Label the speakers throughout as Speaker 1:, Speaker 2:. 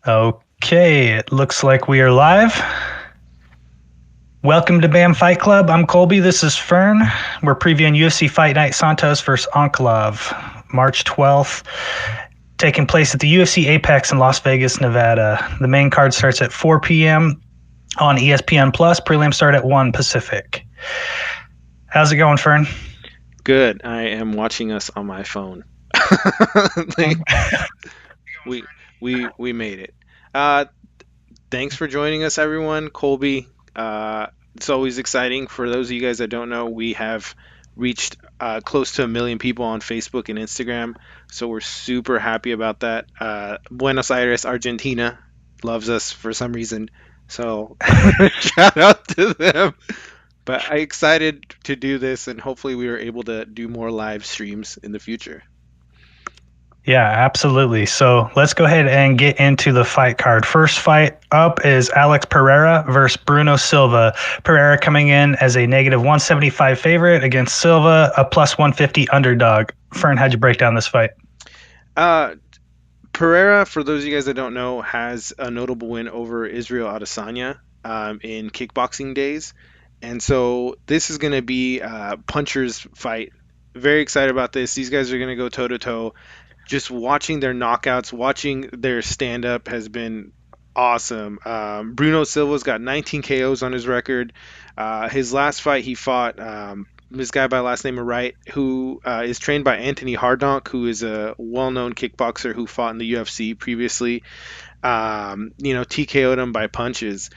Speaker 1: Okay, it looks like we are live. Welcome to BAM Fight Club. I'm Colby. This is Fern. We're previewing UFC Fight Night Santos versus Ankalaev, March 12th, taking place at the UFC Apex in Las Vegas, Nevada. The main card starts at 4 p.m. on ESPN+. Prelims start at 1 Pacific. How's it going, Fern?
Speaker 2: Good. I am watching us on my phone. we made it. Thanks for joining us, everyone. Colby. It's always exciting. For those of you guys that don't know, we have reached close to 1 million people on Facebook and Instagram, so we're super happy about that. Buenos Aires, Argentina, loves us for some reason, so shout out to them. But I'm excited to do this, and hopefully we are able to do more live streams in the future.
Speaker 1: Yeah, absolutely. So let's go ahead and get into the fight card. First fight up is Alex Pereira versus Bruno Silva. Pereira coming in as a negative 175 favorite against Silva, a plus 150 underdog. Fern, how'd you break down this fight?
Speaker 2: Pereira, for those of you guys that don't know, has a notable win over Israel Adesanya in kickboxing days. And so this is going to be a puncher's fight. Very excited about this. These guys are going to go toe-to-toe. Just watching their knockouts, watching their stand-up has been awesome. Bruno Silva's got 19 KOs on his record. His last fight, he fought this guy by last name Moraes, who is trained by Anthony Hardonk, who is a well-known kickboxer who fought in the UFC previously. TKO'd him by punches.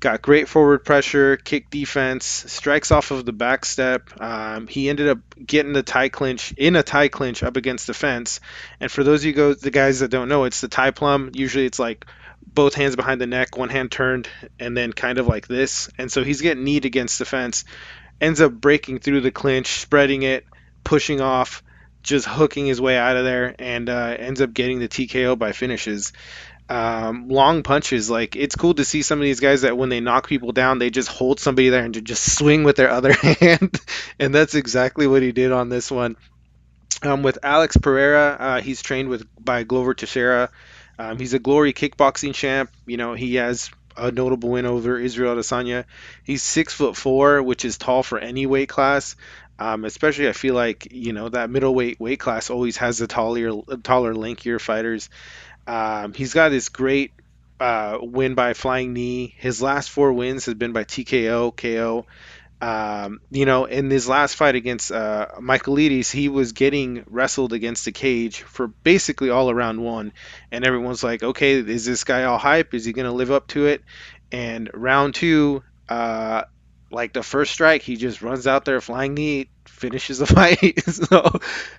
Speaker 2: Got great forward pressure, kick defense, strikes off of the back step. He ended up getting the tie clinch up against the fence. And for those of you the guys that don't know, it's the tie plum. Usually it's like both hands behind the neck, one hand turned, and then kind of like this. And so he's getting kneed against the fence, ends up breaking through the clinch, spreading it, pushing off, just hooking his way out of there, and ends up getting the TKO by finishes. Long punches, like it's cool to see some of these guys that when they knock people down, they just hold somebody there and just swing with their other hand, and that's exactly what he did on this one. With Alex Pereira, he's trained by Glover Teixeira. He's a Glory kickboxing champ. He has a notable win over Israel Adesanya. He's 6'4", which is tall for any weight class. Especially I feel like that middleweight weight class always has the taller, lankier fighters. He's got this great win by flying knee. His last 4 wins has been by TKO, KO. In his last fight against Michaelides, he was getting wrestled against the cage for basically all around 1. And everyone's like, okay, is this guy all hype? Is he going to live up to it? And round 2, like the first strike, he just runs out there, flying knee, finishes the fight.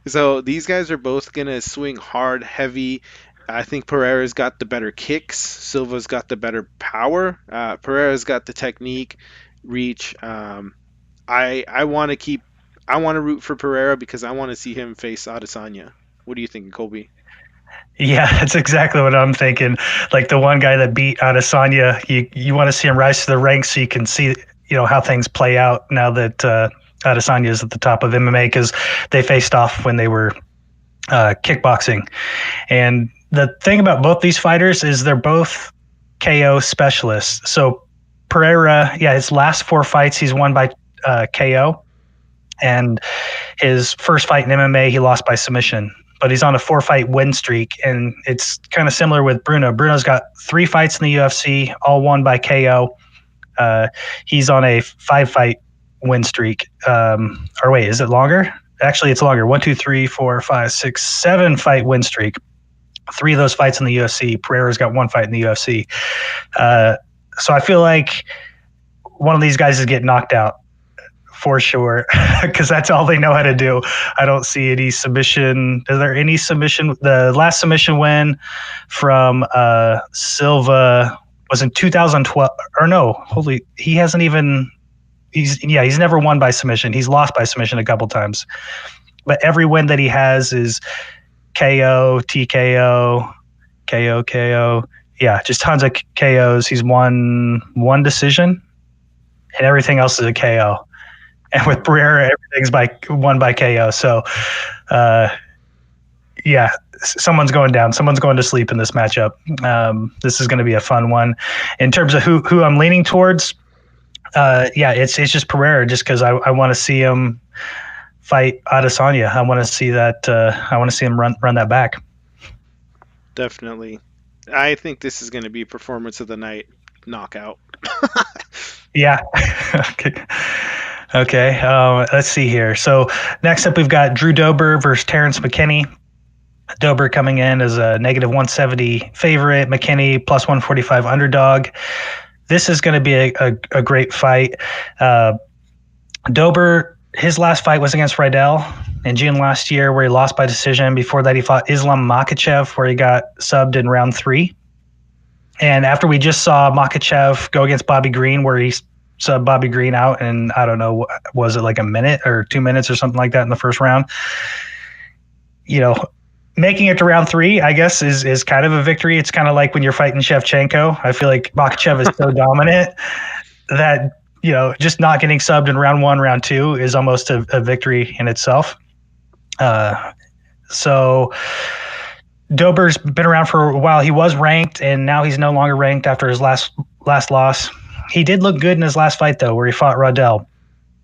Speaker 2: So these guys are both going to swing hard, heavy. I think Pereira's got the better kicks. Silva's got the better power. Pereira's got the technique, reach. I want to root for Pereira because I want to see him face Adesanya. What do you think, Colby?
Speaker 1: Yeah, that's exactly what I'm thinking. Like the one guy that beat Adesanya, you want to see him rise to the ranks so you can see how things play out now that Adesanya is at the top of MMA, because they faced off when they were kickboxing. And the thing about both these fighters is they're both KO specialists. So Pereira, his last 4 fights, he's won by KO. And his first fight in MMA, he lost by submission. But he's on a 4-fight win streak, and it's kind of similar with Bruno. Bruno's got 3 fights in the UFC, all won by KO. He's on a 5-fight win streak. Or wait, is it longer? Actually, it's longer. 1, 2, 3, 4, 5, 6, 7 fight win streak. 3 of those fights in the UFC. Pereira's got 1 fight in the UFC. So I feel like one of these guys is getting knocked out for sure, because that's all they know how to do. I don't see any submission. Is there any submission? The last submission win from Silva was in 2012. Or no, he hasn't even. He's never won by submission. He's lost by submission a couple times, but every win that he has is KO, TKO, KO, KO. Yeah, just tons of KOs. He's won 1 decision, and everything else is a KO. And with Pereira, everything's won by KO. So, Yeah, someone's going down. Someone's going to sleep in this matchup. This is going to be a fun one. In terms of who I'm leaning towards, yeah, it's just Pereira, just because I want to see him fight Adesanya. I want to see that. I want to see him run that back.
Speaker 2: Definitely. I think this is going to be performance of the night knockout.
Speaker 1: Yeah. Okay. Okay. Let's see here. So next up, we've got Drew Dober versus Terrence McKinney. Dober coming in as a negative 170 favorite, McKinney plus 145 underdog. This is going to be a great fight. Dober, his last fight was against Rydell in June last year, where he lost by decision. Before that, he fought Islam Makhachev, where he got subbed in round 3. And after we just saw Makhachev go against Bobby Green, where he subbed Bobby Green out in, I don't know, was it like a minute or 2 minutes or something like that in the first round? You know, making it to round 3, I guess, is kind of a victory. It's kind of like when you're fighting Shevchenko. I feel like Makhachev is so dominant that, you know, just not getting subbed in round 1, round 2 is almost a victory in itself. So Dober's been around for a while. He was ranked, and now he's no longer ranked after his last loss. He did look good in his last fight, though, where he fought Rydell.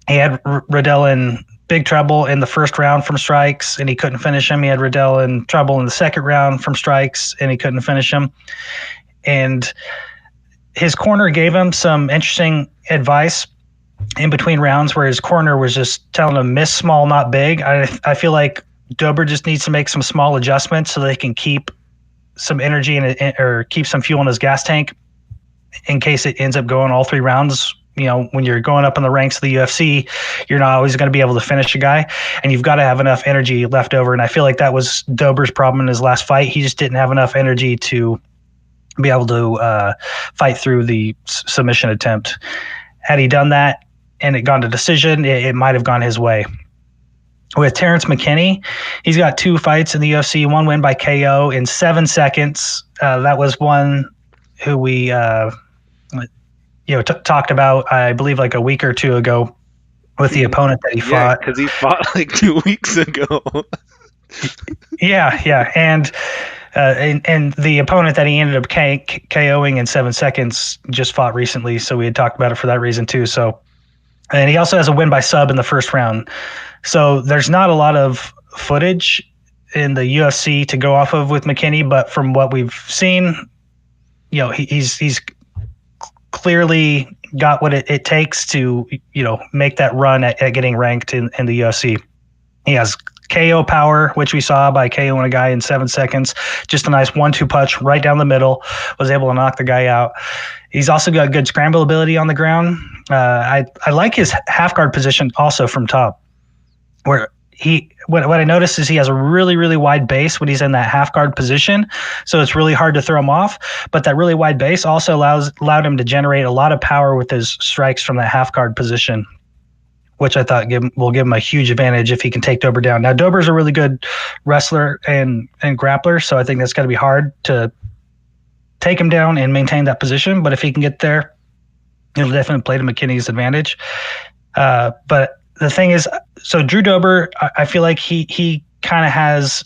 Speaker 1: He had Rydell in big trouble in the first round from strikes, and he couldn't finish him. He had Rydell in trouble in the second round from strikes, and he couldn't finish him. And his corner gave him some interesting advice in between rounds, where his corner was just telling him miss small, not big. I feel like Dober just needs to make some small adjustments so they can keep some energy or keep some fuel in his gas tank in case it ends up going all 3 rounds. You know, when you're going up in the ranks of the UFC, you're not always going to be able to finish a guy, and you've got to have enough energy left over. And I feel like that was Dober's problem in his last fight. He just didn't have enough energy to be able to fight through the submission attempt. Had he done that and it gone to decision, it might have gone his way. With Terrence McKinney, he's got 2 fights in the UFC, 1 win by KO in 7 seconds. That was one who we talked about, I believe, like a week or 2 ago with the opponent that he fought.
Speaker 2: Because he fought like 2 weeks ago.
Speaker 1: Yeah. And the opponent that he ended up KOing in 7 seconds just fought recently, so we had talked about it for that reason too. So, and he also has a win by sub in the first round. So there's not a lot of footage in the UFC to go off of with McKinney, but from what we've seen, you know, he's clearly got what it takes to, you know, make that run at getting ranked in the UFC. He has KO power, which we saw by KOing a guy in 7 seconds. Just a nice 1-2 punch right down the middle, was able to knock the guy out. He's also got good scramble ability on the ground. I like his half guard position also from top, where what I noticed is he has a really, really wide base when he's in that half guard position. So it's really hard to throw him off. But that really wide base also allowed him to generate a lot of power with his strikes from that half guard position, which I thought will give him a huge advantage if he can take Dober down. Now, Dober's a really good wrestler and grappler, so I think that's going to be hard to take him down and maintain that position. But if he can get there, it'll definitely play to McKinney's advantage. But the thing is, so Drew Dober, I feel like he kind of has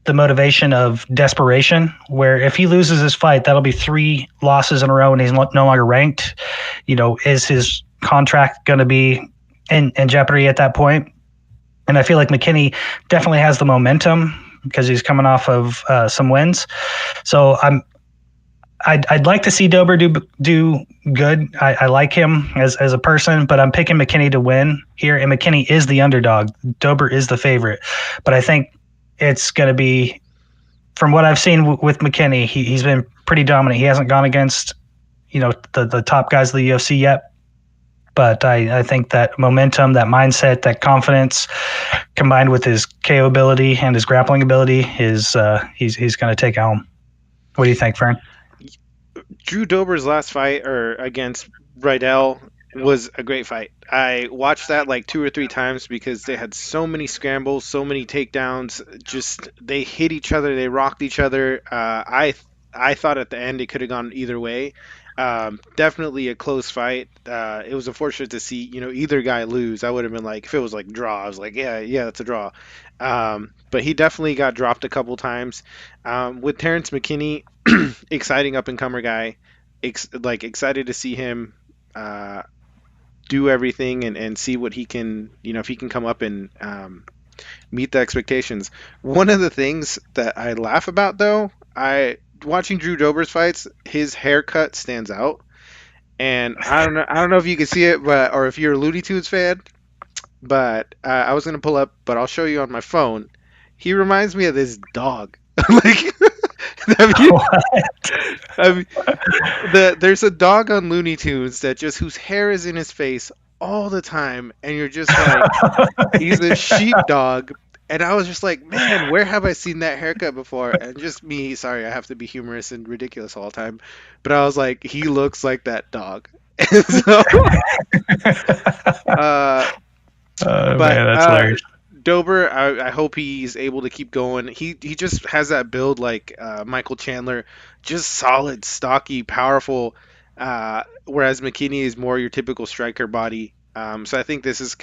Speaker 1: the motivation of desperation, where if he loses his fight, that'll be 3 losses in a row and he's no longer ranked. You know, is his contract going to be in jeopardy at that point? And I feel like McKinney definitely has the momentum because he's coming off of some wins. So I'd like to see Dober do good. I like him as a person, but I'm picking McKinney to win here, and McKinney is the underdog. Dober is the favorite, but I think it's going to be, from what I've seen with McKinney, he's been pretty dominant. He hasn't gone against, you know, the top guys of the UFC yet, but I think that momentum, that mindset, that confidence, combined with his KO ability and his grappling ability, is he's going to take it home. What do you think, Fern?
Speaker 2: Drew Dober's last fight against Rydell was a great fight. I watched that like 2 or 3 times because they had so many scrambles, so many takedowns. Just they hit each other, they rocked each other. I thought at the end it could have gone either way. Definitely a close fight. It was unfortunate to see, either guy lose. I would have been like, if it was like draw, I was like, yeah, yeah, that's a draw. But he definitely got dropped a couple times. With Terrence McKinney, exciting up and comer guy. Excited to see him uh, do everything and see what he can, if he can come up and meet the expectations. One of the things that I laugh about though, I watching Drew Dober's fights, his haircut stands out. And I don't know if you can see it, but or if you're a Looney Tunes fan, but I was gonna pull up, but I'll show you on my phone. He reminds me of this dog. Like, have you, I mean, there's a dog on Looney Tunes that just whose hair is in his face all the time, and you're just like, he's a sheepdog. And I was just like, man, where have I seen that haircut before? And just me, sorry, I have to be humorous and ridiculous all the time. But I was like, he looks like that dog. And so, uh,
Speaker 1: Oh
Speaker 2: but
Speaker 1: man, that's hilarious.
Speaker 2: Dober, I hope he's able to keep going. He just has that build like Michael Chandler, just solid, stocky, powerful. Whereas McKinney is more your typical striker body. So I think this is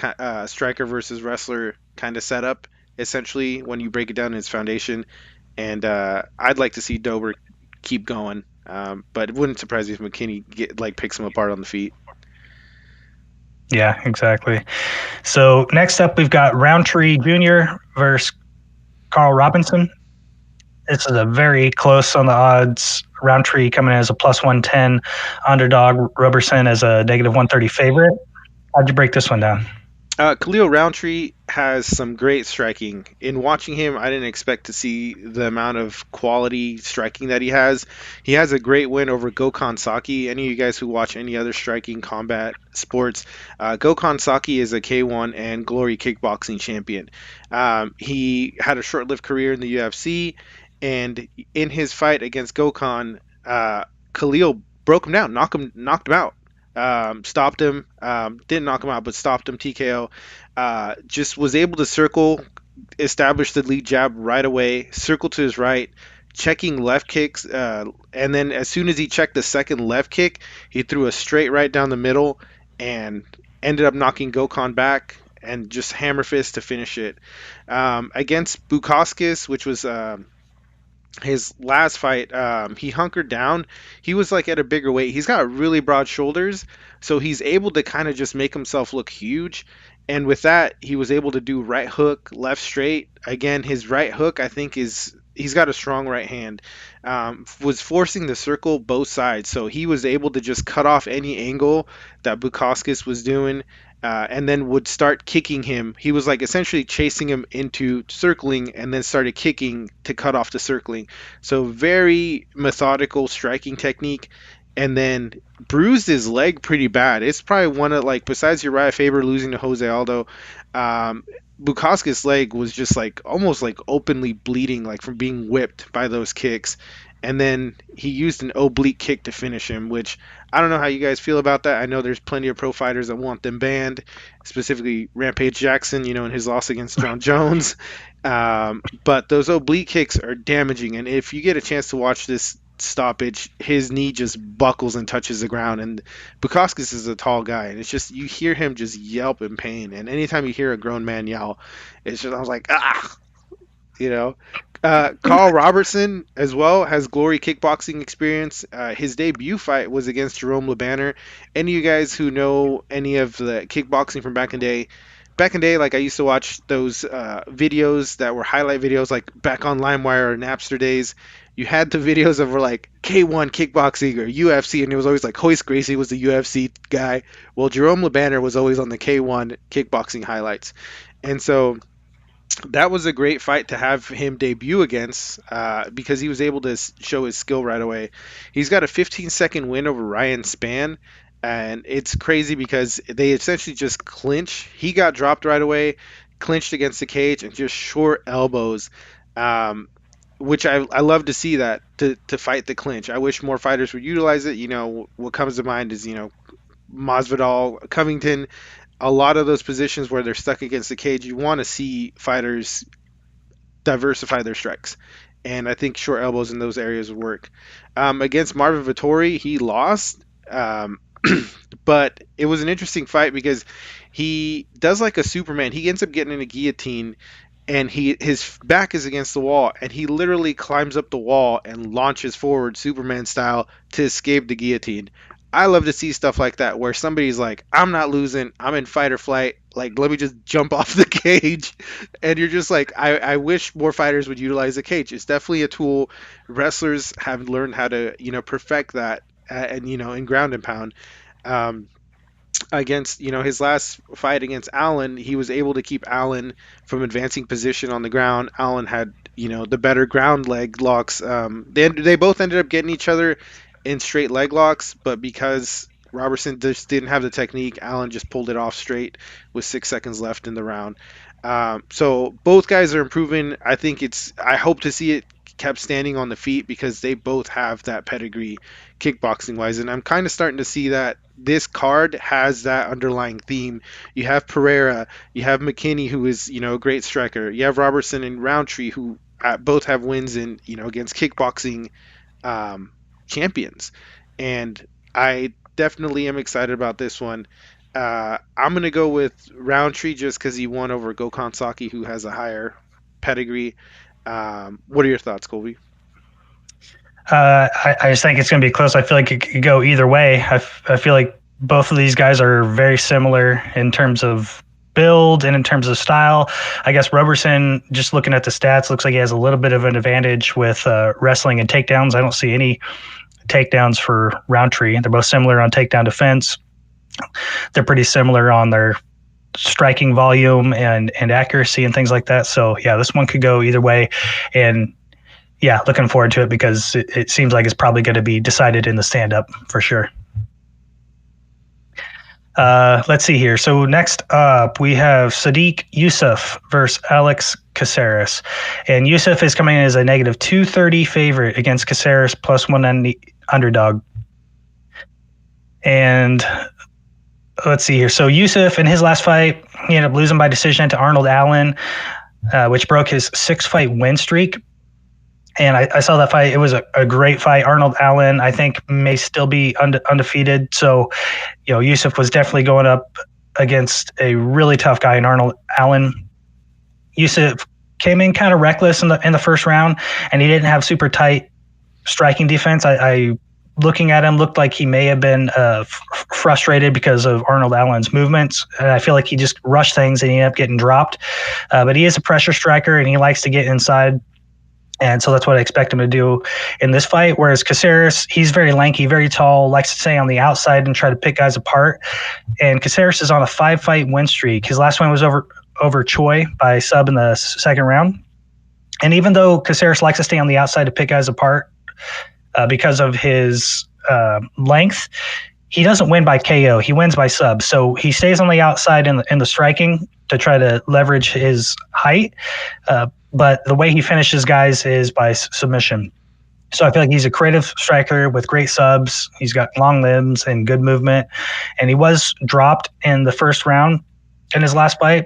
Speaker 2: striker versus wrestler kind of setup, essentially, when you break it down in its foundation. And I'd like to see Dober keep going. But it wouldn't surprise me if McKinney picks him apart on the feet.
Speaker 1: Yeah, exactly. So next up, we've got Roundtree Jr. versus Carl Robinson. This is a very close on the odds. Roundtree coming in as a plus 110 underdog. Roberson as a negative 130 favorite. How'd you break this one down?
Speaker 2: Khalil Roundtree has some great striking. In watching him, I didn't expect to see the amount of quality striking that he has. He has a great win over Gokhan Saki. Any of you guys who watch any other striking combat sports, Gokhan Saki is a K1 and Glory kickboxing champion. He had a short-lived career in the UFC, and in his fight against Gokhan, Khalil broke him down, knocked him out. Stopped him, didn't knock him out, but stopped him TKO. Just was able to circle, establish the lead jab right away, circle to his right, checking left kicks, and then as soon as he checked the second left kick, he threw a straight right down the middle and ended up knocking Gokhan back and just hammer fist to finish it. Against Bukauskas, which was his last fight, he hunkered down. He was like at a bigger weight. He's got really broad shoulders, so he's able to kind of just make himself look huge. And with that, he was able to do right hook, left straight. Again, his right hook, I think, is he's got a strong right hand. Was forcing the circle both sides, so he was able to just cut off any angle that Bukauskas was doing. And then would start kicking him. He was like essentially chasing him into circling and then started kicking to cut off the circling. So very methodical striking technique. And then bruised his leg pretty bad. It's probably one of like besides Uriah Faber losing to Jose Aldo, um, Bukowski's leg was just like almost like openly bleeding like from being whipped by those kicks. And then he used an oblique kick to finish him, which I don't know how you guys feel about that. I know there's plenty of pro fighters that want them banned, specifically Rampage Jackson, in his loss against John Jones. But those oblique kicks are damaging, and if you get a chance to watch this stoppage, his knee just buckles and touches the ground. And Bukowskis is a tall guy, and it's just you hear him just yelp in pain. And anytime you hear a grown man yell, it's just I was like you know. Carl Robertson as well has glory kickboxing experience. His debut fight was against Jerome LeBanner. Any of you guys who know any of the kickboxing from back in day, like I used to watch those videos that were highlight videos, like back on LimeWire or Napster days. You had the videos of were like K1 kickboxing or UFC, and it was always like Hoist Gracie was the UFC guy. Well, Jerome LeBanner was always on the K1 kickboxing highlights, and so that was a great fight to have him debut against because he was able to show his skill right away. He's got a 15-second win over Ryan Spann, and it's crazy because they essentially just clinch. He got dropped right away, clinched against the cage, and just short elbows, which I love to see that to fight the clinch. I wish more fighters would utilize it. What comes to mind is Masvidal, Covington, a lot of those positions where they're stuck against the cage, you want to see fighters diversify their strikes. And I think short elbows in those areas would work. Against Marvin Vettori, he lost. Um, but it was an interesting fight because he does like a Superman. He ends up getting in a guillotine, and his back is against the wall, and he literally climbs up the wall and launches forward Superman style to escape the guillotine. I love to see stuff like that where somebody's like, I'm not losing, I'm in fight or flight, like let me just jump off the cage. And you're just like, I wish more fighters would utilize the cage. It's definitely a tool. Wrestlers have learned how to, perfect that, and in ground and pound. um, Against, his last fight against Allen, he was able to keep Allen from advancing position on the ground. Allen had, the better ground leg locks. They both ended up getting each other in straight leg locks, but because Roberson just didn't have the technique, Allen just pulled it off straight with 6 seconds left in the round. So both guys are improving. I hope to see it kept standing on the feet because they both have that pedigree kickboxing wise, and I'm kind of starting to see that this card has that underlying theme. You have Pereira, you have McKinney, who is a great striker. You have Roberson and Roundtree, who both have wins in against kickboxing um, champions, and I definitely am excited about this one. I'm gonna go with Roundtree just because he won over Gokhan Saki, who has a higher pedigree. What are your thoughts, Colby?
Speaker 1: I just think it's going to be close. I feel like it could go either way. I feel like both of these guys are very similar in terms of build and in terms of style. I guess Roberson, just looking at the stats, looks like he has a little bit of an advantage with wrestling and takedowns. I don't see any takedowns for Roundtree. They're both similar on takedown defense. They're pretty similar on their striking volume and accuracy and things like that. So yeah, this one could go either way. And yeah, looking forward to it because it seems like it's probably going to be decided in the stand-up for sure. Let's see here. So next up, we have Sadiq Yusuf versus Alex Caceres. And Yusuf is coming in as a negative 230 favorite against Caceres plus 190 underdog. And let's see here. So Yusuf, in his last fight, he ended up losing by decision to Arnold Allen, which broke his 6-fight win streak. And I saw that fight. It was a great fight. Arnold Allen, I think, may still be undefeated. So, Yusuf was definitely going up against a really tough guy in Arnold Allen. Yusuf came in kind of reckless in the first round, and he didn't have super tight striking defense. I looking at him, looked like he may have been frustrated because of Arnold Allen's movements. And I feel like he just rushed things and he ended up getting dropped. But he is a pressure striker, and he likes to get inside. And so that's what I expect him to do in this fight. Whereas Caceres, he's very lanky, very tall, likes to stay on the outside and try to pick guys apart. And Caceres is on a 5-fight win streak. His last one was over Choi by sub in the second round. And even though Caceres likes to stay on the outside to pick guys apart because of his length, he doesn't win by KO. He wins by sub. So he stays on the outside in the striking to try to leverage his height. But the way he finishes guys is by submission. So I feel like he's a creative striker with great subs. He's got long limbs and good movement. And he was dropped in the first round in his last fight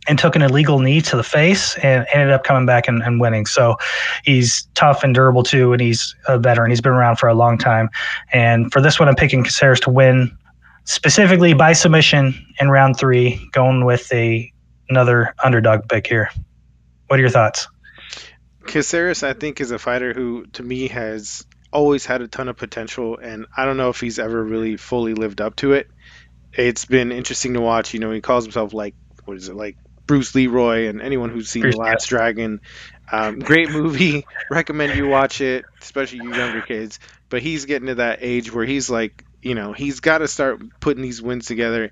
Speaker 1: and took an illegal knee to the face and ended up coming back and winning. So he's tough and durable too, and he's a veteran. He's been around for a long time. And for this one, I'm picking Caceres to win, specifically by submission in round 3, going with another underdog pick here. What are your thoughts?
Speaker 2: Caceres, I think, is a fighter who, to me, has always had a ton of potential, and I don't know if he's ever really fully lived up to it. It's been interesting to watch. He calls himself like, what is it, like Bruce Leroy, and anyone who's seen The Last Dragon. Great movie. Recommend you watch it, especially you younger kids. But he's getting to that age where he's like, he's got to start putting these wins together.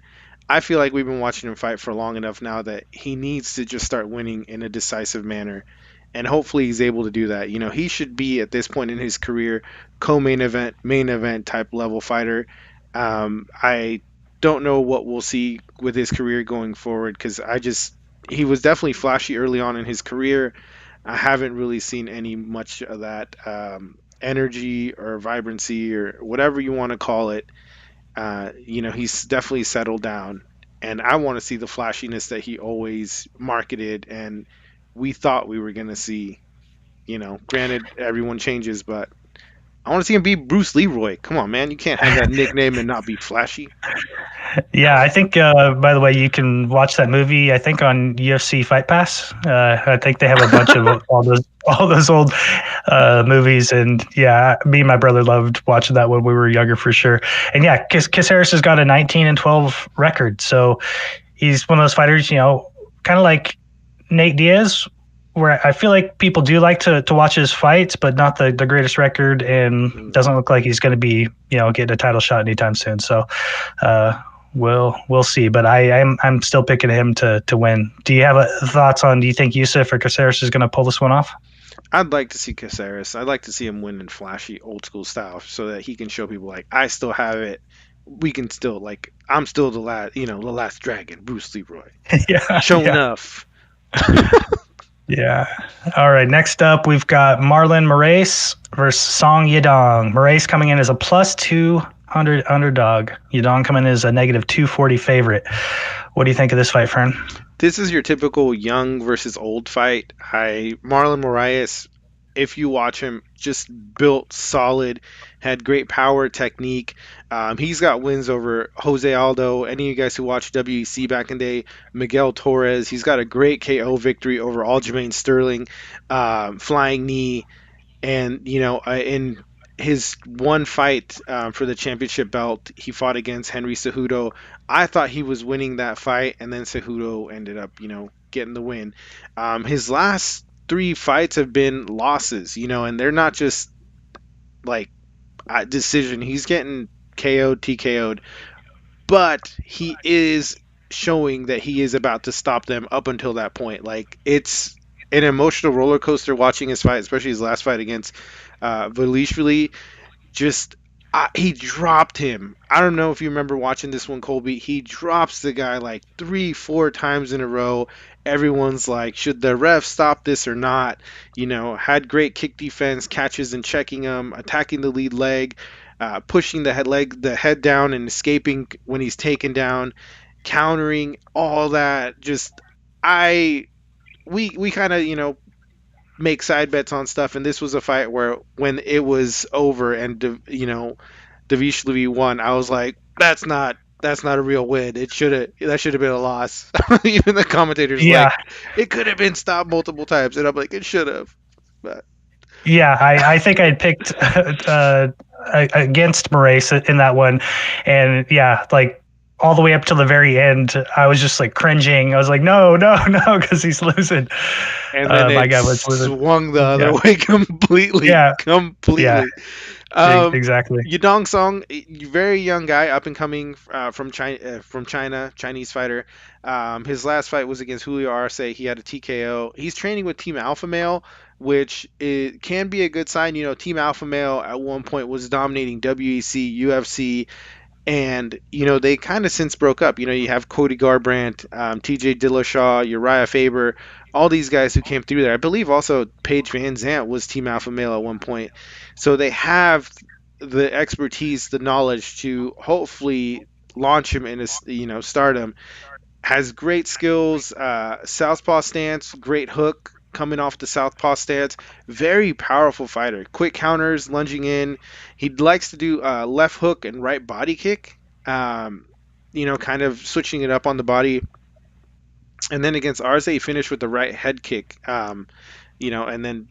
Speaker 2: I feel like we've been watching him fight for long enough now that he needs to just start winning in a decisive manner. And hopefully he's able to do that. He should be at this point in his career co-main event, main event type level fighter. I don't know what we'll see with his career going forward because he was definitely flashy early on in his career. I haven't really seen any much of that energy or vibrancy or whatever you want to call it. He's definitely settled down, and I want to see the flashiness that he always marketed and we thought we were going to see. Granted, everyone changes, but I want to see him beat Bruce Leroy. Come on, man. You can't have that nickname and not be flashy.
Speaker 1: Yeah, I think. By the way, you can watch that movie. I think on UFC Fight Pass. I think they have a bunch of all those old movies, and yeah, me and my brother loved watching that when we were younger for sure. And yeah, Caceres has got a 19-12 record, so he's one of those fighters, kind of like Nate Diaz, where I feel like people do like to watch his fights, but not the greatest record, and doesn't look like he's going to be getting a title shot anytime soon. So we'll see. But I'm still picking him to win. Do you have thoughts on? Do you think Yusuf or Caceres is going to pull this one off?
Speaker 2: I'd like to see Caceres. I'd like to see him win in flashy old school style so that he can show people like I still have it. We can still like I'm still the last dragon, Bruce Leroy.
Speaker 1: Yeah,
Speaker 2: Show
Speaker 1: yeah.
Speaker 2: enough.
Speaker 1: Yeah. All right. Next up, we've got Marlon Moraes versus Song Yadong. Moraes coming in as a plus 200 underdog. Yadong coming in as a negative 240 favorite. What do you think of this fight, Fern?
Speaker 2: This is your typical young versus old fight. Marlon Moraes, if you watch him, just built solid, had great power, technique. He's got wins over Jose Aldo. Any of you guys who watched WEC back in the day, Miguel Torres. He's got a great KO victory over Aljamain Sterling, flying knee, and in his one fight for the championship belt, he fought against Henry Cejudo. I thought he was winning that fight, and then Cejudo ended up, getting the win. His last three fights have been losses, and they're not just like a decision. He's getting KO'd, TKO'd, but he is showing that he is about to stop them up until that point. Like it's an emotional roller coaster watching his fight, especially his last fight against Valishvili. Just he dropped him. I don't know if you remember watching this one, Colby. He drops the guy like 3, 4 times in a row. Everyone's like, should the ref stop this or not? Had great kick defense, catches and checking him, attacking the lead leg, pushing the head down and escaping when he's taken down, countering all that. Just I we kind of make side bets on stuff, and this was a fight where when it was over and Davishvili won, I was like, that's not a real win. That should have been a loss. Even the commentators
Speaker 1: Yeah.
Speaker 2: like it could have been stopped multiple times, and I'm like it should have. But
Speaker 1: Yeah, I think I picked against Moraes in that one, and yeah, like all the way up to the very end, I was just like cringing. I was like, no, no, no, because he's losing.
Speaker 2: and then
Speaker 1: My
Speaker 2: it
Speaker 1: God, was losing.
Speaker 2: swung the other
Speaker 1: Yeah,
Speaker 2: way completely.
Speaker 1: yeah, yeah,
Speaker 2: Completely. Um,
Speaker 1: exactly.
Speaker 2: Yadong Song, very young guy, up and coming from China, Chinese fighter. His last fight was against Julio Arce. He had a TKO. He's training with Team Alpha Male, which can be a good sign. Team Alpha Male at one point was dominating WEC, UFC, and they kind of since broke up. You have Cody Garbrandt, TJ Dillashaw, Uriah Faber, all these guys who came through there. I believe also Paige Van Zant was Team Alpha Male at one point. So they have the expertise, the knowledge to hopefully launch him in his stardom. Has great skills, southpaw stance, great hook coming off the southpaw stance. Very powerful fighter. Quick counters, lunging in. He likes to do left hook and right body kick. Kind of switching it up on the body. And then against Arze, he finished with the right head kick. And then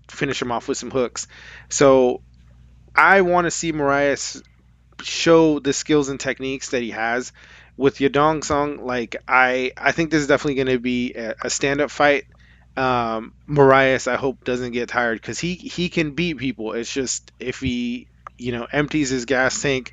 Speaker 2: finish him off with some hooks. So I want to see Moraes show the skills and techniques that he has with Yadong Song. Like I think this is definitely going to be a stand up fight. Moraes, I hope doesn't get tired because he can beat people. It's just if he empties his gas tank,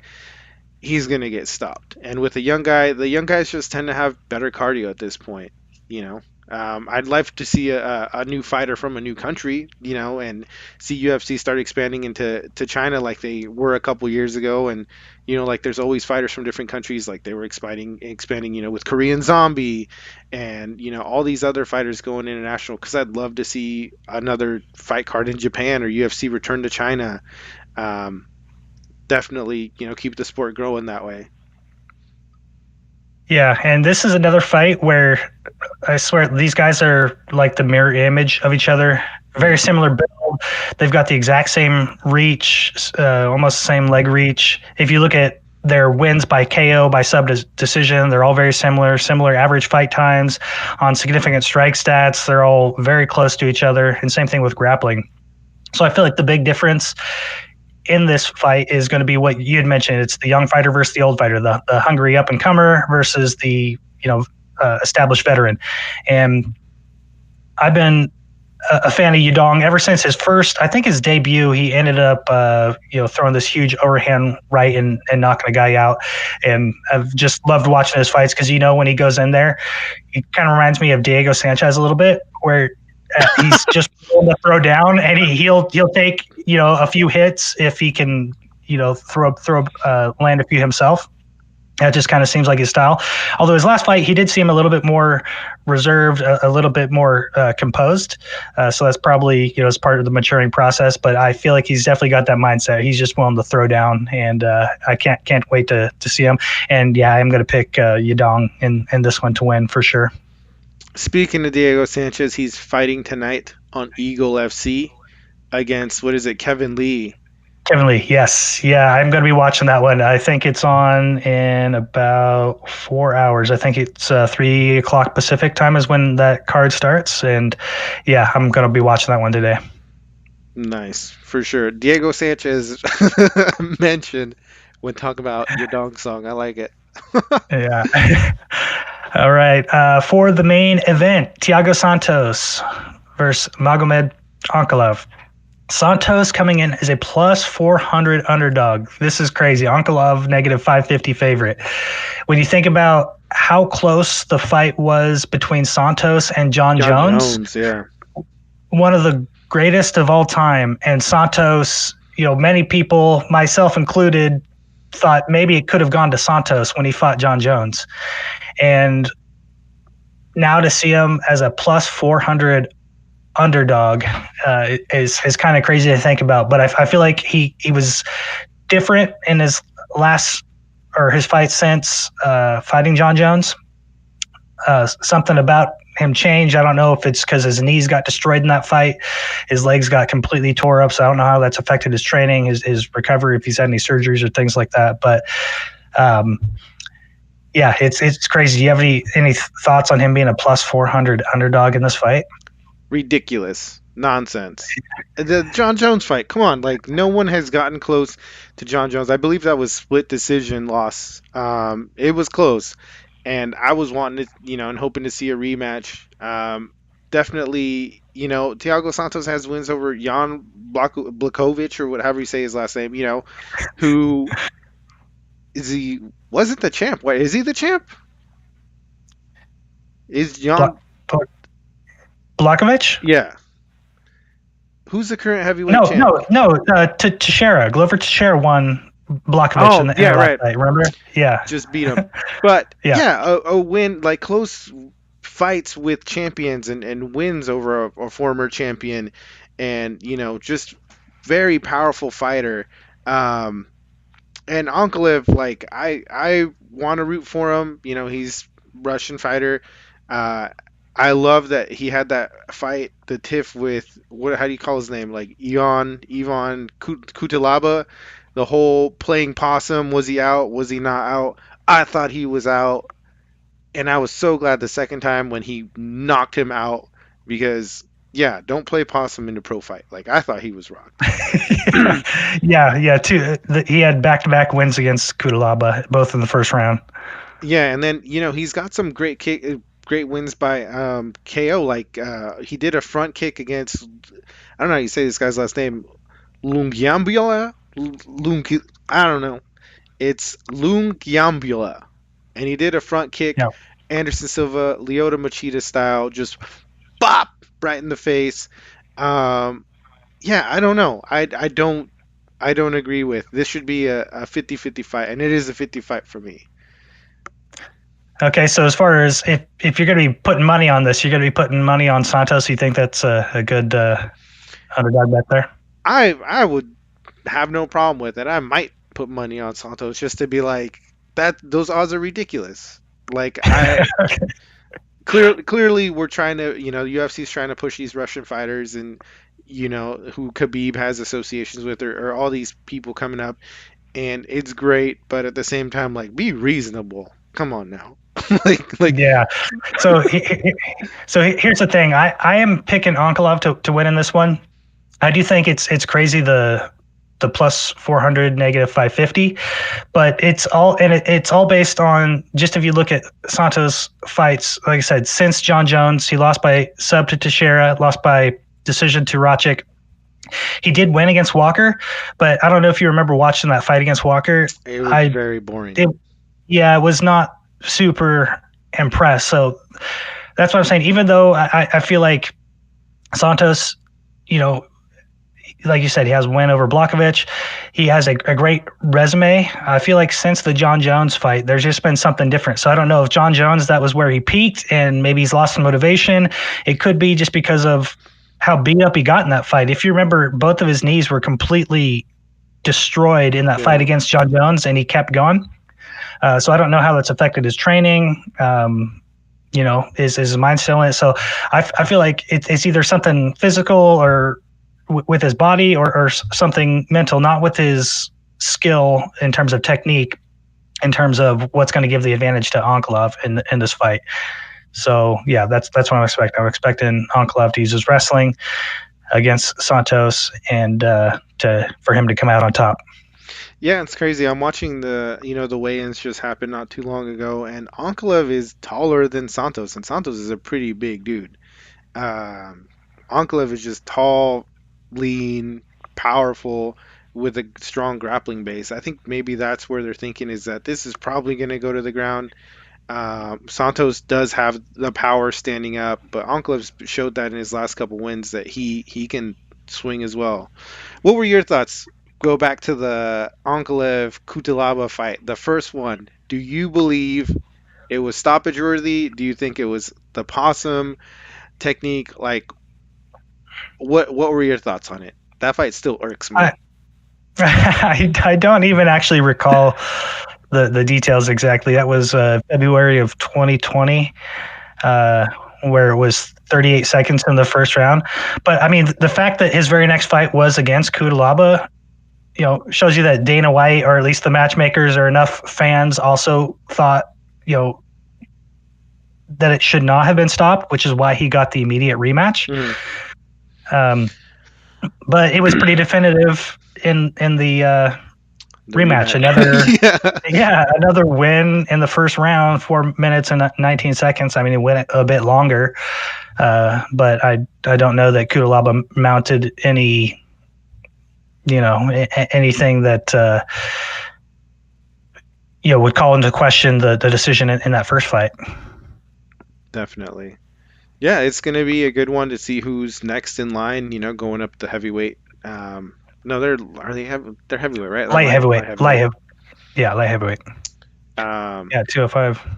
Speaker 2: he's going to get stopped. And with a young guy, the young guys just tend to have better cardio at this point. You know, I'd like to see a new fighter from a new country, and see UFC start expanding to China like they were a couple years ago. And like there's always fighters from different countries, like they were expanding, with Korean Zombie, and all these other fighters going international. Because I'd love to see another fight card in Japan or UFC return to China. Um, Definitely, keep the sport growing that way.
Speaker 1: Yeah, and this is another fight where I swear these guys are like the mirror image of each other. very similar build. They've got the exact same reach, almost the same leg reach. If you look at their wins by KO, by sub decision, they're all very similar average fight times on significant strike stats. They're all very close to each other, and same thing with grappling. So I feel like the big difference in this fight is going to be what you had mentioned. It's the young fighter versus the old fighter, the hungry up and comer versus the established veteran. And I've been a fan of Yadong ever since his debut. He ended up throwing this huge overhand right and knocking a guy out. And I've just loved watching his fights because when he goes in there, he kind of reminds me of Diego Sanchez a little bit, where he's just able to throw down, and he'll take a few hits if he can land a few himself. That just kind of seems like his style. Although his last fight, he did seem a little bit more reserved, a little bit more composed. So that's probably as part of the maturing process. But I feel like he's definitely got that mindset. He's just willing to throw down, and I can't wait to see him. And yeah, I'm going to pick Yadong in this one to win for sure.
Speaker 2: Speaking of Diego Sanchez, he's fighting tonight on Eagle FC against Kevin Lee.
Speaker 1: Kevin Lee, yes. Yeah, I'm going to be watching that one. I think it's on in about 4 hours. I think it's 3 o'clock Pacific time is when that card starts. And yeah, I'm going to be watching that one today.
Speaker 2: Nice, for sure. Diego Sanchez mentioned when talking about Yadong song. I like it.
Speaker 1: Yeah. All right. For the main event, Thiago Santos versus Magomed Ankalaev. Santos coming in as a plus 400 underdog. This is crazy. Ankalaev negative 550 favorite. When you think about how close the fight was between Santos and John Jones,
Speaker 2: yeah,
Speaker 1: one of the greatest of all time. And Santos, many people, myself included, thought maybe it could have gone to Santos when he fought John Jones. And now to see him as a plus 400 underdog is kind of crazy to think about. But I feel like he was different in his fight since fighting John Jones. Something about him changed. I don't know if it's because his knees got destroyed in that fight. His legs got completely tore up. So I don't know how that's affected his training, his recovery, if he's had any surgeries or things like that. But yeah, it's crazy. Do you have any thoughts on him being a plus 400 underdog in this fight?
Speaker 2: Ridiculous nonsense. The John Jones fight, come on, like no one has gotten close to John Jones. I believe that was split decision loss. It was close, and I was wanting to, and hoping to see a rematch. Definitely, Thiago Santos has wins over Jan Blachowicz, or whatever you say his last name. Who is he? Wasn't the champ? What is he the champ? Is Jan
Speaker 1: Blachowicz?
Speaker 2: Yeah. Who's the current heavyweight champ?
Speaker 1: No. Teixeira. Glover Teixeira won Blachowicz in the
Speaker 2: right.
Speaker 1: Fight, remember? Yeah.
Speaker 2: Just beat him. But a win, like close fights with champions and wins over a former champion, and just very powerful fighter. And Ankalaev, like I want to root for him. He's Russian fighter. I love that he had that fight, the tiff with how do you call his name? Like Ivan Kutalaba, the whole playing possum. Was he out? Was he not out? I thought he was out, and I was so glad the second time when he knocked him out, because don't play possum in a pro fight. Like I thought he was rocked.
Speaker 1: Yeah. He had back-to-back wins against Kutalaba, both in the first round.
Speaker 2: Yeah, and then he's got some great wins by KO. Like he did a front kick against, I don't know how you say this guy's last name, Lungyambula. I don't know. It's Lungyambula, and he did a front kick.
Speaker 1: Yeah.
Speaker 2: Anderson Silva, Lyoto Machida style, just bop right in the face. I don't know. I don't agree with this. Should be a 50-50 fight, and it is a 50 fight for me.
Speaker 1: Okay, so as far as if you're going to be putting money on this, you're going to be putting money on Santos. You think that's a good underdog bet there?
Speaker 2: I would have no problem with it. I might put money on Santos just to be like that. Those odds are ridiculous. Like Clearly, we're trying to, UFC's trying to push these Russian fighters, and who Khabib has associations with, or all these people coming up, and it's great, but at the same time, like, be reasonable. Come on now, like,
Speaker 1: Yeah. So here's the thing. I am picking Ankalaev to win in this one. I do think it's crazy the plus 400 negative 550, but it's all based on just if you look at Santos fights, like I said, since John Jones, he lost by sub to Teixeira, lost by decision to Rakic. He did win against Walker, but I don't know if you remember watching that fight against Walker.
Speaker 2: it was very boring.
Speaker 1: Yeah, it was not super impressed. So that's what I'm saying. Even though I feel like Santos, you know, like you said, he has a win over Blachowicz. He has a great resume. I feel like since the John Jones fight, there's just been something different. So I don't know if John Jones, that was where he peaked and maybe he's lost some motivation. It could be just because of how beat up he got in that fight. If you remember, both of his knees were completely destroyed in that fight against John Jones, and he kept going. So I don't know how that's affected his training. Is his mind still in it? So I feel like it's either something physical or with his body, or something mental, not with his skill in terms of technique, in terms of what's going to give the advantage to Ankalaev in this fight. So yeah, that's what I'm expecting. I'm expecting Ankalaev to use his wrestling against Santos and for him to come out on top.
Speaker 2: Yeah, it's crazy. I'm watching the weigh-ins just happened not too long ago, and Ankalaev is taller than Santos, and Santos is a pretty big dude. Ankalaev is just tall, lean, powerful, with a strong grappling base. I think maybe that's where they're thinking, is that this is probably going to go to the ground. Santos does have the power standing up, but Ankalaev showed that in his last couple wins that he can swing as well. What were your thoughts? Go back to the Ankalaev Kutalaba fight, the first one. Do you believe it was stoppage worthy? Do you think it was the possum technique? Like, what were your thoughts on it? That fight still irks me.
Speaker 1: I don't even actually recall the details exactly. That was February of 2020, where it was 38 seconds in the first round. But I mean, the fact that his very next fight was against Kutalaba, shows you that Dana White, or at least the matchmakers or enough fans, also thought, that it should not have been stopped, which is why he got the immediate rematch. But it was pretty definitive in the rematch. Another win in the first round, 4 minutes and 19 seconds. I mean, it went a bit longer, but I don't know that Kutalaba mounted any, anything that would call into question the decision in that first fight.
Speaker 2: Definitely. Yeah, it's going to be a good one to see who's next in line, going up the heavyweight. No, they're heavyweight, right?
Speaker 1: Light heavyweight. Light heavyweight. 205. I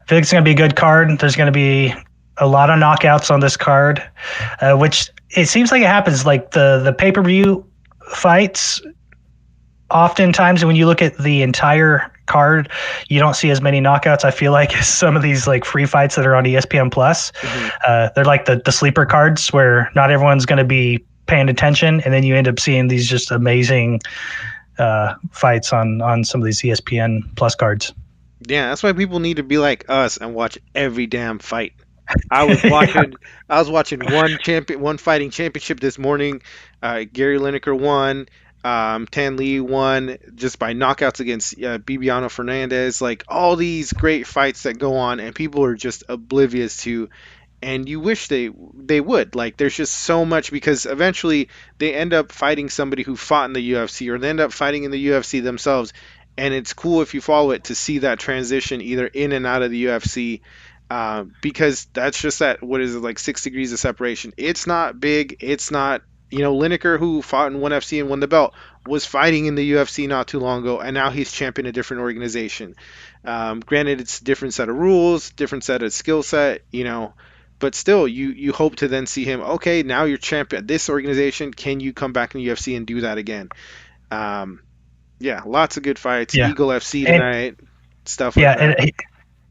Speaker 1: feel like it's going to be a good card. There's going to be a lot of knockouts on this card, which it seems like it happens. Like the pay-per-view fights, oftentimes when you look at the entire card, you don't see as many knockouts, I feel like, as some of these like free fights that are on ESPN Plus. They're like the sleeper cards where not everyone's going to be paying attention, and then you end up seeing these just amazing fights on some of these ESPN Plus cards.
Speaker 2: Yeah, that's why people need to be like us and watch every damn fight. I was watching one fighting championship this morning. Gary Lineker won. Tan Lee won just by knockouts against Bibiano Fernandez. Like, all these great fights that go on, and people are just oblivious to. And you wish they would. Like, there's just so much, because eventually they end up fighting somebody who fought in the UFC, or they end up fighting in the UFC themselves. And it's cool, if you follow it, to see that transition either in and out of the UFC, because that's just that, what is it, like 6 degrees of separation. It's not big. It's not, Lineker, who fought in ONE FC and won the belt, was fighting in the UFC not too long ago, and now he's champion a different organization. Granted, it's a different set of rules, different set of skill set, but still, you hope to then see him, okay, now you're champion at this organization, can you come back in the UFC and do that again? Yeah, lots of good fights. Eagle FC tonight, stuff like that.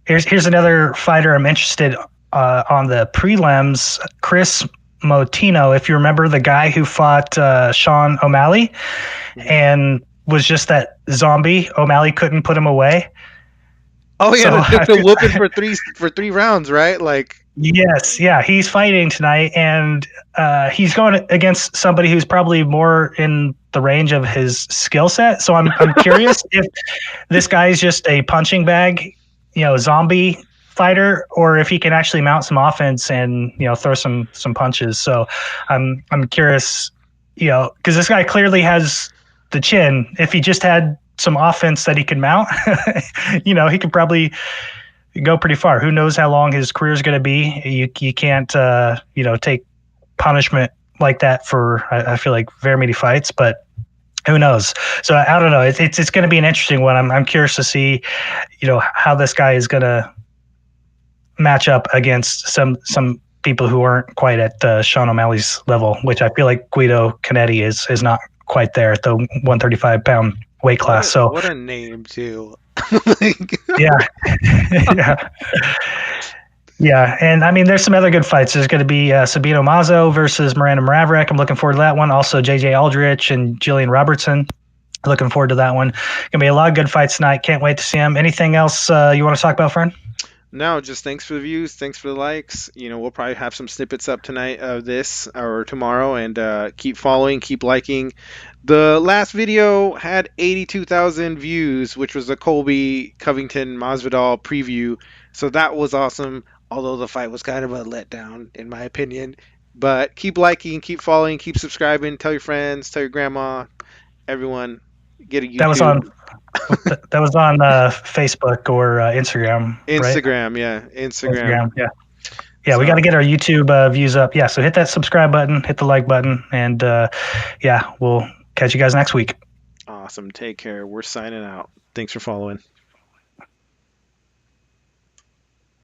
Speaker 1: Here's another fighter I'm interested on the prelims. Chris Motino, if you remember the guy who fought Sean O'Malley and was just that zombie. O'Malley couldn't put him away.
Speaker 2: Oh yeah,
Speaker 1: So
Speaker 2: the whooping for three rounds, right? Like
Speaker 1: yes, yeah, he's fighting tonight, and he's going against somebody who's probably more in the range of his skill set. So I'm curious if this guy is just a punching bag, zombie fighter, or if he can actually mount some offense and throw some punches. So I'm curious, because this guy clearly has the chin. If he just had some offense that he could mount, he could probably go pretty far. Who knows how long his career is going to be? You can't take punishment like that for I feel like very many fights, but who knows? So I don't know. It's going to be an interesting one. I'm curious to see, how this guy is going to match up against some people who aren't quite at Sean O'Malley's level, which I feel like Guido Canetti is not quite there at the 135-pound weight class. So
Speaker 2: what a name too.
Speaker 1: Yeah. Yeah. Yeah, and I mean, there's some other good fights. There's going to be Sabino Mazo versus Miranda Maverick. I'm looking forward to that one. Also, J.J. Aldrich and Jillian Robertson. Looking forward to that one. Going to be a lot of good fights tonight. Can't wait to see them. Anything else you want to talk about, friend?
Speaker 2: No, just thanks for the views. Thanks for the likes. We'll probably have some snippets up tonight of this or tomorrow, and keep following, keep liking. The last video had 82,000 views, which was the Colby Covington Masvidal preview. So that was awesome. Although the fight was kind of a letdown, in my opinion. But keep liking, keep following, keep subscribing. Tell your friends, tell your grandma, everyone. Get a YouTube.
Speaker 1: That was on Facebook or Instagram.
Speaker 2: Instagram,
Speaker 1: right?
Speaker 2: Yeah. Instagram.
Speaker 1: Yeah, so we got to get our YouTube views up. Yeah, so hit that subscribe button, hit the like button, and we'll catch you guys next week.
Speaker 2: Awesome. Take care. We're signing out. Thanks for following.